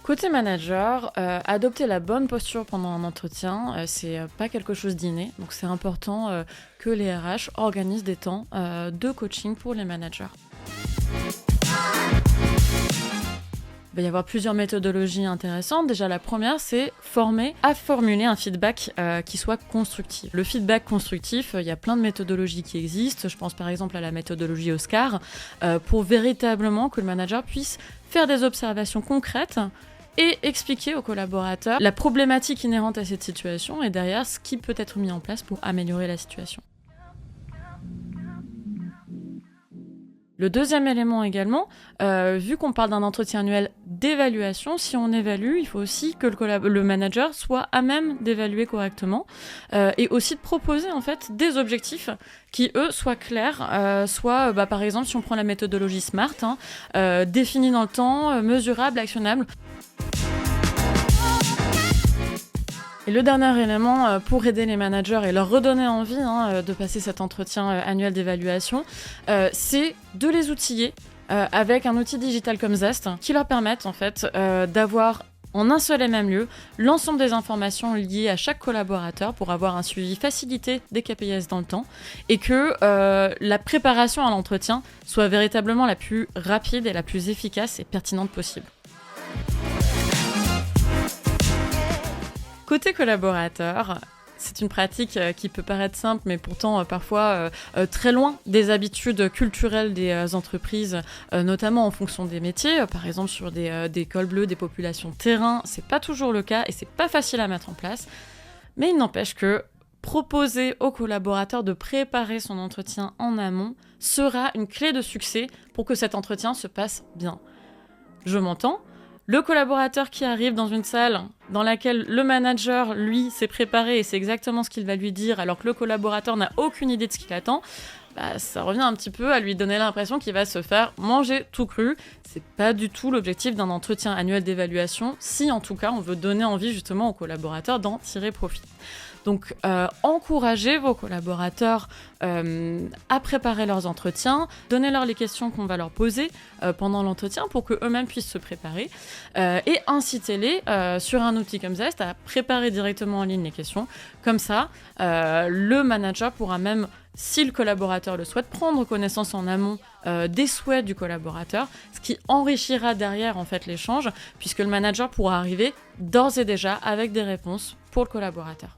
Côté manager, adopter la bonne posture pendant un entretien, c'est pas quelque chose d'inné. Donc c'est important que les RH organisent des temps de coaching pour les managers. Il va y avoir plusieurs méthodologies intéressantes. Déjà, la première, c'est former à formuler un feedback qui soit constructif. Le feedback constructif, il y a plein de méthodologies qui existent. Je pense par exemple à la méthodologie Oscar, pour véritablement que le manager puisse faire des observations concrètes et expliquer aux collaborateurs la problématique inhérente à cette situation et derrière ce qui peut être mis en place pour améliorer la situation. Le deuxième élément également, vu qu'on parle d'un entretien annuel d'évaluation, si on évalue, il faut aussi que le manager soit à même d'évaluer correctement et aussi de proposer en fait des objectifs qui, eux, soient clairs, par exemple, si on prend la méthodologie SMART, définis dans le temps, mesurable, actionnable. Et le dernier élément pour aider les managers et leur redonner envie de passer cet entretien annuel d'évaluation, c'est de les outiller avec un outil digital comme Zest qui leur permette en fait d'avoir en un seul et même lieu l'ensemble des informations liées à chaque collaborateur pour avoir un suivi facilité des KPIs dans le temps et que la préparation à l'entretien soit véritablement la plus rapide et la plus efficace et pertinente possible. Côté collaborateur, c'est une pratique qui peut paraître simple, mais pourtant parfois très loin des habitudes culturelles des entreprises, notamment en fonction des métiers. Par exemple, sur des cols bleus, des populations terrain, c'est pas toujours le cas et c'est pas facile à mettre en place. Mais il n'empêche que proposer aux collaborateurs de préparer son entretien en amont sera une clé de succès pour que cet entretien se passe bien. Je m'entends. Le collaborateur qui arrive dans une salle dans laquelle le manager, lui, s'est préparé et c'est exactement ce qu'il va lui dire alors que le collaborateur n'a aucune idée de ce qu'il attend, ça revient un petit peu à lui donner l'impression qu'il va se faire manger tout cru. C'est pas du tout l'objectif d'un entretien annuel d'évaluation, si en tout cas on veut donner envie justement aux collaborateurs d'en tirer profit. Donc, encouragez vos collaborateurs à préparer leurs entretiens, donnez-leur les questions qu'on va leur poser pendant l'entretien pour qu'eux-mêmes puissent se préparer et incitez-les sur un outil comme Zest à préparer directement en ligne les questions. Comme ça, le manager pourra même, si le collaborateur le souhaite, prendre connaissance en amont des souhaits du collaborateur, ce qui enrichira derrière en fait l'échange, puisque le manager pourra arriver d'ores et déjà avec des réponses pour le collaborateur.